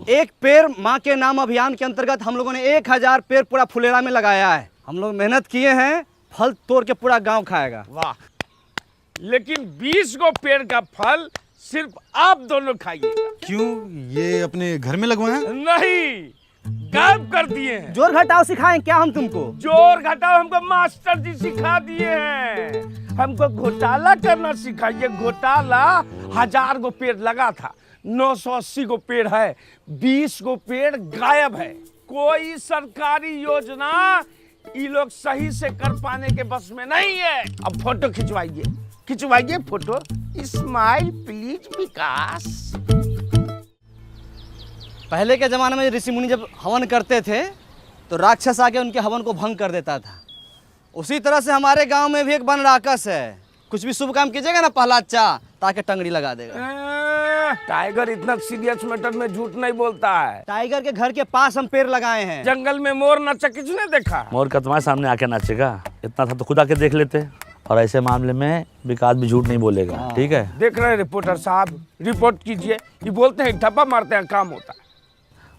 एक पेड़ माँ के नाम अभियान के अंतर्गत हम लोगों ने 1000 पेड़ पूरा फुलेरा में लगाया है। हम लोग मेहनत किए हैं, फल तोड़ के पूरा गांव खाएगा। वाह, लेकिन 20 गो पेड़ का फल सिर्फ आप दोनों खाइएगा। क्यों, ये अपने घर में लगवाए हैं? नहीं, गायब कर दिए हैं। जोर घटाओ सिखाएं क्या हम तुमको? जोर घटाओ हमको मास्टर जी सिखा दिए हैं। हमको घोटाला करना सिखाइए। घोटाला 1000 गो पेड़ लगा था, 980 गो पेड़ है, 20 गो पेड़ गायब है। कोई सरकारी योजना ये लोग सही से कर पाने के बस में नहीं है। अब फोटो खिंचवाइए, खिंचवाइए फोटो। स्माइल प्लीज विकास। पहले के जमाने में ऋषि मुनि जब हवन करते थे तो राक्षस आके उनके हवन को भंग कर देता था। उसी तरह से हमारे गांव में भी एक वन राक्षस है। कुछ भी शुभ काम कीजिएगा ना प्रहलाद चा, ताकि टंगड़ी लगा देगा। टाइगर इतना सीरियस मैटर में झूठ नहीं बोलता है। टाइगर के घर के पास हम पेड़ लगाए हैं। जंगल में मोर नाचा किसने देखा? मोर का तुम्हारे सामने आके नाचेगा? इतना था तो खुद आके देख लेते। और ऐसे मामले में विकास भी झूठ नहीं बोलेगा, ठीक है? देख रहे हैं रिपोर्टर साहब, रिपोर्ट कीजिए। ये बोलते हैं ठप्पा मारते हैं, काम होता है।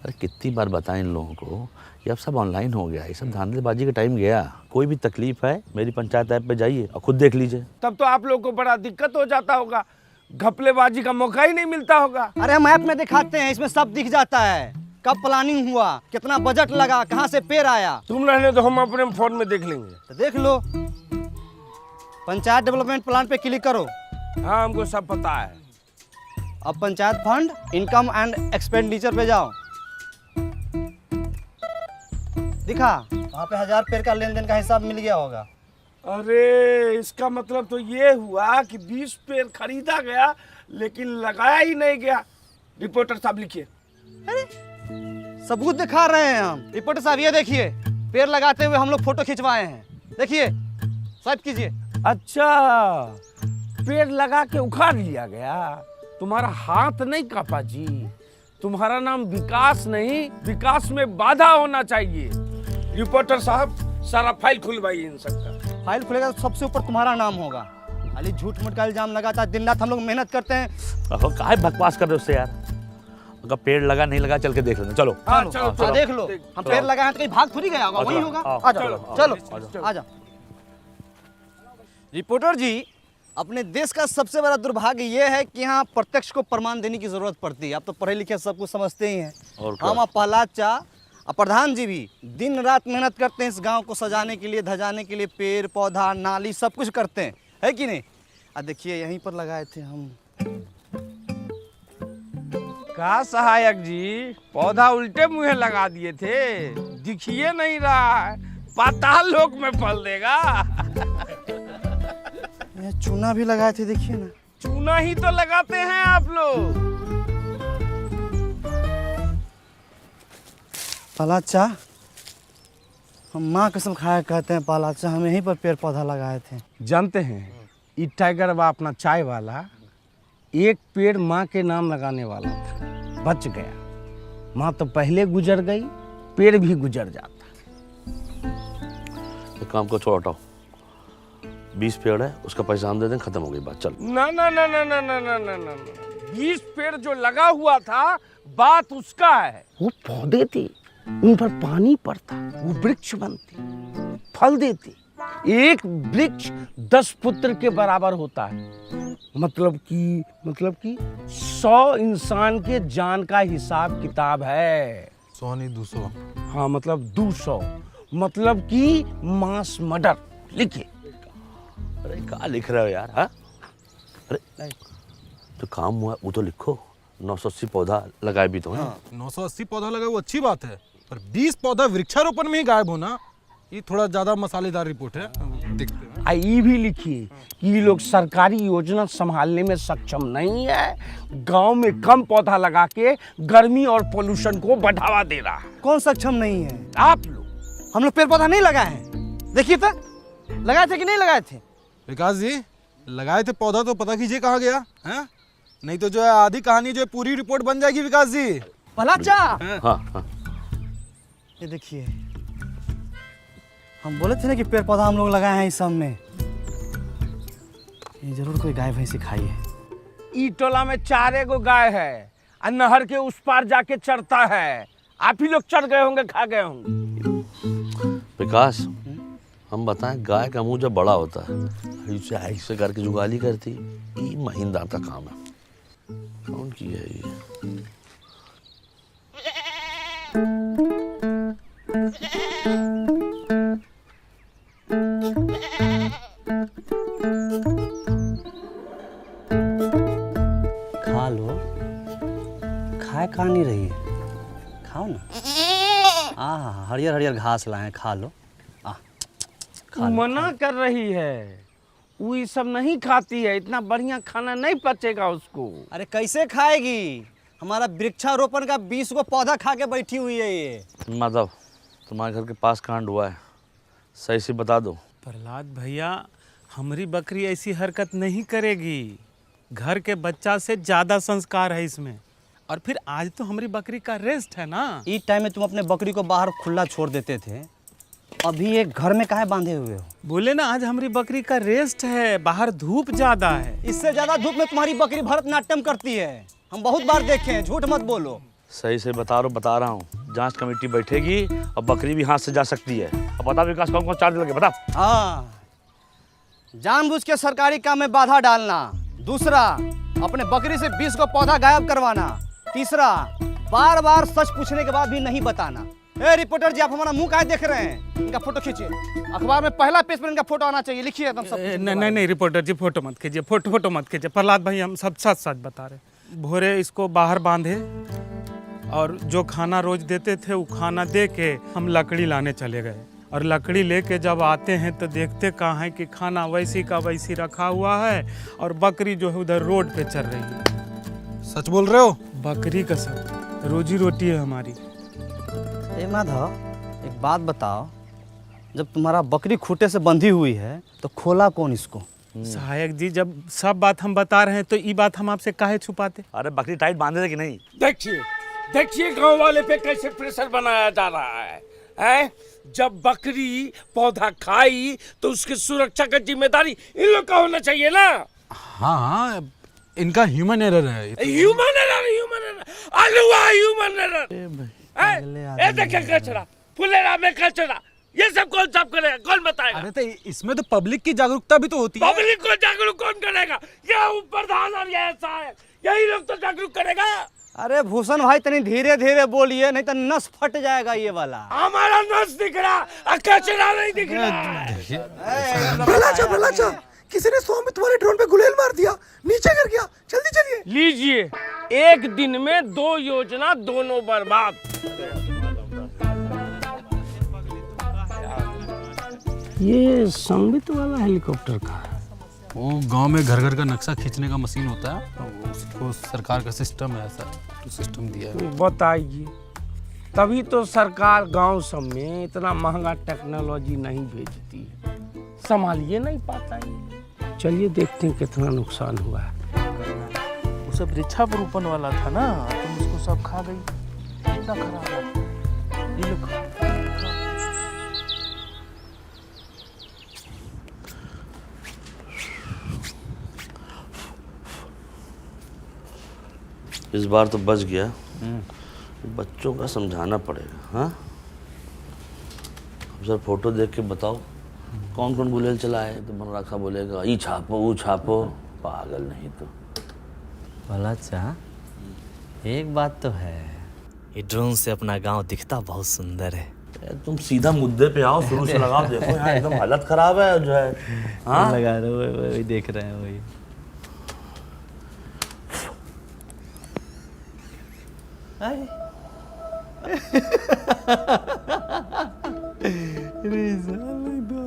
अरे कितनी बार बताएं इन लोगों को, ये अब सब ऑनलाइन हो गया, ये सब धांधलेबाजी का टाइम गया। कोई भी तकलीफ है मेरी पंचायत ऐप पे जाइए और खुद देख लीजिए। तब तो आप लोग को बड़ा दिक्कत हो जाता होगा, घपलेबाजी का मौका ही नहीं मिलता होगा। अरे हम ऐप में दिखाते हैं, इसमें सब दिख जाता है। कब प्लानिंग हुआ, कितना बजट लगा, कहाँ से पेड़ आया। तुम रहने तो हम अपने फोन में देख लेंगे। तो देख लो, पंचायत डेवलपमेंट प्लान पे क्लिक करो। हाँ, हमको सब पता है। अब panchayat fund, income and expenditure पे जाओ। दिखा वहाँ पे 1000 पेड़ का लेन देन का हिसाब मिल गया होगा। अरे इसका मतलब तो ये हुआ कि 20 पेड़ खरीदा गया लेकिन लगाया ही नहीं गया। रिपोर्टर साहब लिखिए। अरे सबूत दिखा रहे हैं हम। रिपोर्टर साहब ये देखिए, पेड़ लगाते हुए हम लोग फोटो खिंचवाए हैं। देखिए, स्वाइप कीजिए। अच्छा, पेड़ लगा के उखाड़ लिया गया। तुम्हारा हाथ नहीं कापा जी। तुम्हारा नाम विकास नहीं, विकास में बाधा होना चाहिए। रिपोर्टर साहब, सारा फाइल खुलवाइए इन सबका। फाइल खुलेगा तो सबसे ऊपर तुम्हारा नाम होगा। खाली झूठ मूठ का इल्जाम लगाता है। दिन रात हम लोग मेहनत करते हैं। काहे बकवास कर रहे हो उससे यार? अगर पेड़ लगा नहीं लगा चल के देख लेना। चलो हाँ, चलो देख लो। हम पेड़ लगाए हैं तो कहीं भाग थोड़ी गया होगा, वही होगा। आ जाओ, चलो आ जाओ। रिपोर्टर जी, अपने देश का सबसे बड़ा दुर्भाग्य ये है कि यहाँ प्रत्यक्ष को प्रमाण देने की जरूरत पड़ती है। आप तो पढ़े लिखे सब कुछ समझते ही हैं। हम और प्रहलाद चा और प्रधान जी भी दिन रात मेहनत करते हैं इस गांव को सजाने के लिए, धजाने के लिए। पेड़ पौधा नाली सब कुछ करते हैं, है कि नहीं? देखिए यहीं पर लगाए थे हम। का सहायक जी, पौधा उल्टे मुंह लगा दिए थे, दिखिए नहीं रहा है। पाताल लोक में फल देगा। चूना भी लगाए थे, देखिए ना। चूना ही तो लगाते हैं आप लोग। प्रहलाद चा, हम माँ कसम खाया कहते हैं प्रहलाद चा, हम यहीं पर पेड़ पौधा लगाए थे। जानते हैं, ये टाइगर बा अपना चाय वाला एक पेड़ माँ के नाम लगाने वाला था, बच गया। माँ तो पहले गुजर गई, पेड़ भी गुजर जाता। एक काम को छोड़ हटाओ, 20 पेड़ है, उसका पैसा हम दे दें, खत्म हो गई बात। चल। ना ना ना ना ना ना ना ना ना, 20 पेड़ जो लगा हुआ था, बात उसका है। वो पौधे थे, उन पर पानी पड़ता, वो वृक्ष बनते, फल देते। एक वृक्ष 10 पुत्र के बराबर होता है। मतलब कि 100 इंसान के जान का हिसाब किताब है। 100 नहीं 200। हाँ, मतलब 200, मतलब कि मास मर्डर। लिखिए। अरे क्या लिख रहे हो यार? हाँ, अरे जो काम हुआ वो तो लिखो। 980 पौधा लगाए भी तो हैं। 980 पौधा लगा वो अच्छी बात है, पर 20 पौधा वृक्षारोपण में ही गायब होना, ये थोड़ा ज्यादा मसालेदार रिपोर्ट है। देखते हैं। ये भी लिखिए कि ये लोग सरकारी योजना संभालने में सक्षम नहीं है। गांव में कम पौधा लगा के गर्मी और पोल्यूशन को बढ़ावा दे रहा है। कौन सक्षम नहीं है? आप लोग। हम लोग पेड़ पौधा नहीं लगाए हैं। देखिए तो, लगाए थे कि नहीं लगाए थे? विकास जी, लगाए थे पौधा तो पता कीजिए कहाँ गया है? नहीं तो जो है आधी कहानी जो है पूरी रिपोर्ट बन जाएगी। विकास जी, प्रहलाद चा, हाँ। ये देखिए, हम बोले थे ना कि पेड़ पौधा हम लोग लगाए हैं इस सब में। ये जरूर कोई गाय भैंसी खाई है। ई टोला में 4 गो गाय है और नहर के उस पार जाके चढ़ता है। आप ही लोग चढ़ गए होंगे, खा गए होंगे। विकास, हम बताएं, गाय का मुंह जब बड़ा होता है ऐसे ऐसे करके जुगाली करती, ये महीनदार का काम है। कौन की है ये? खा लो, खाए खा नहीं रही है, खाओ ना। हरियर हरियर घास लाए हैं, खा लो। खा लो। मना कर रही है, वो ये सब नहीं खाती है, इतना बढ़िया खाना नहीं पचेगा उसको। अरे कैसे खाएगी? हमारा वृक्षारोपण का 20 को पौधा खा के बैठी हुई है ये। माधव, तुम्हारे घर के पास कांड हुआ है, सही से बता दो। प्रहलाद भैया, हमारी बकरी ऐसी हरकत नहीं करेगी। घर के बच्चा से ज़्यादा संस्कार है इसमें। और फिर आज तो हमारी बकरी का रेस्ट है ना। इस टाइम में तुम अपने बकरी को बाहर खुला छोड़ देते थे, अभी एक घर में काहे बांधे हुए हो? बोले ना आज हमारी बकरी का रेस्ट है, बाहर धूप ज़्यादा है। इससे ज्यादा धूप में तुम्हारी बकरी भरतनाट्यम करती है, हम बहुत बार देखे हैं, झूठ मत बोलो। सही से बता रहा हूँ। जांच कमेटी बैठेगी और बकरी भी हाथ से जा सकती है। अब बता विकास, कौन कौन चार्ज लगे, बता। हाँ, जानबूझ के सरकारी काम में बाधा डालना। दूसरा, अपने बकरी से 20 को पौधा गायब करवाना। तीसरा, बार बार सच पूछने के बाद भी नहीं बताना। ए रिपोर्टर जी, आप हमारा मुंह काहे देख रहे हैं? इनका फोटो खींचिए, अखबार में पहला पेज पर इनका फोटो आना चाहिए। लिखिए एकदम सब। नहीं रिपोर्टर जी, फोटो मत कीजिए, फोटो मत कीजिए। प्रहलाद भाई, हम सब सच सच बता रहे। भोरे इसको बाहर बांधे और जो खाना रोज देते थे वो खाना दे के हम लकड़ी लाने चले गए। और लकड़ी लेके जब आते हैं तो देखते कहाँ है कि खाना वैसी का वैसी रखा हुआ है और बकरी जो है उधर रोड पे चल रही है। सच बोल रहे हो? बकरी का सब रोजी रोटी है हमारी। ए माधव, एक बात बताओ, जब तुम्हारा बकरी खूंटे से बंधी हुई है तो खोला कौन इसको? सहायक जी, जब सब बात हम बता रहे हैं तो ये बात हम आपसे काहे छुपाते? अरे बकरी टाइट बांधे थे कि नहीं? देखिए गांव वाले पे कैसे प्रेशर बनाया जा रहा है? जब बकरी पौधा खाई तो उसकी सुरक्षा का जिम्मेदारी इन लोग का होना चाहिए ना। हाँ, इनका ह्यूमन एरर है। Human error, human error. देखिए कचरा, फुलेरा में कचरा, ये सब कौन साफ करेगा, कौन बताएगा? अरे तो इसमें तो पब्लिक की जागरूकता भी तो होती है। पब्लिक को जागरूक कौन करेगा? ये प्रधान और ये सहायक, यही लोग तो जागरूक करेगा। अरे भूषण भाई, तनी धीरे धीरे बोलिए, नहीं तो नस फट जाएगा ये वाला। हमारा नस दिख रहा, कचरा नहीं दिख रहा है। भला किसी ने स्वामी तुम्हारे ड्रोन पे गुलेल मार दिया, नीचे गिर गया, जल्दी चलिए। लीजिए, एक दिन में 2 योजना, दोनों बर्बाद। ये संबित वाला हेलीकॉप्टर का है। वो गांव में घर घर का नक्शा खींचने का मशीन होता है, उसको सरकार का सिस्टम है, ऐसा तो सिस्टम दिया है। बताइए, तभी तो सरकार गांव सब में इतना महंगा टेक्नोलॉजी नहीं भेजती है, संभालिए नहीं पाता है। चलिए देखते हैं कितना नुकसान हुआ है। वो सब वृक्षारोपण वाला था ना, तुम उसको सब खा गई, कितना खराब है। ये लो खाओ। इस बार तो बच गया। बच्चों का समझाना पड़ेगा। हाँ, अब सर फोटो देख के बताओ कौन कौन गुलेल चला है। तो मनराखा बोलेगा ये छापो वो छापो, पागल नहीं तो। भला चा, एक बात तो है, ये ड्रोन से अपना गांव दिखता बहुत सुंदर है। तुम सीधा मुद्दे पे आओ, शुरू से लगाओ। देखो यहाँ एकदम हालत खराब है जो है। हाँ, लगा रहे हो, वही देख रहे हैं, वही।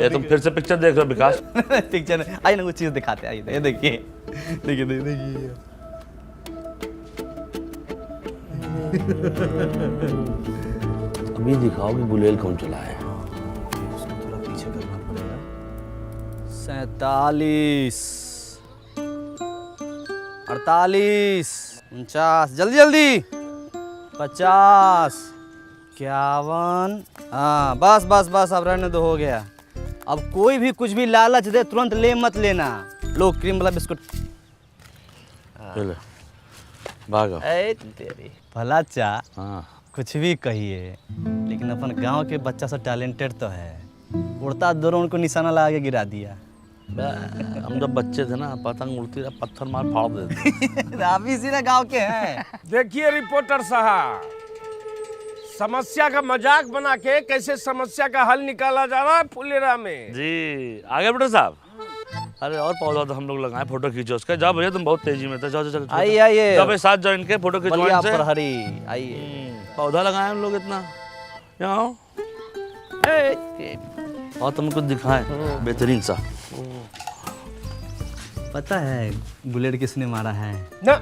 ये तुम फिर से पिक्चर देख रहे हो विकास? पिक्चर नहीं, आइए ना कुछ चीज दिखाते हैं। आइए, देखिए देखिए देखिए। अभी दिखाओ कि गुलेल कौन चला है। उसको थोड़ा पीछे करना पड़ेगा। 47, 48, 49, जल्दी जल्दी, 50, 51। हाँ बस बस बस, अब रहने दो, हो गया। अब कोई भी कुछ भी लालच दे तुरंत ले मत लेना। लो क्रीम वाला बिस्कुट। चलो भागो। ए तेरी भला चा हाँ कुछ भी कहिए, लेकिन अपन गांव के बच्चा सब टैलेंटेड तो है। उड़ता ड्रोन को निशाना लगा के गिरा दिया। हम जब बच्चे थे ना, पतंग उड़ती रहा, पत्थर मार फाड़ देते। आप इसी ना गांव के हैं। देखिए रिपोर्टर साहब, समस्या का मजाक बना के कैसे समस्या का हल निकाला जा रहा है फुलेरा में। जी आगे बेटा साहब। अरे और पौधा तो हम लोग लगाए, फोटो खींचो उसका। जाओ भैया, तुम बहुत तेजी में थे। जाओ जाओ आइए आइए, जाओ भाई, साथ जाओ इनके, फोटो खिंचवाएं बलिया इनसे। प्रहरी आइए। पौधा लगाए हम लोग इतना। यहाँ आओ। और तुम कुछ दिखाएं बेहतरीन सा। पता है बुलेट किसने मारा है? ना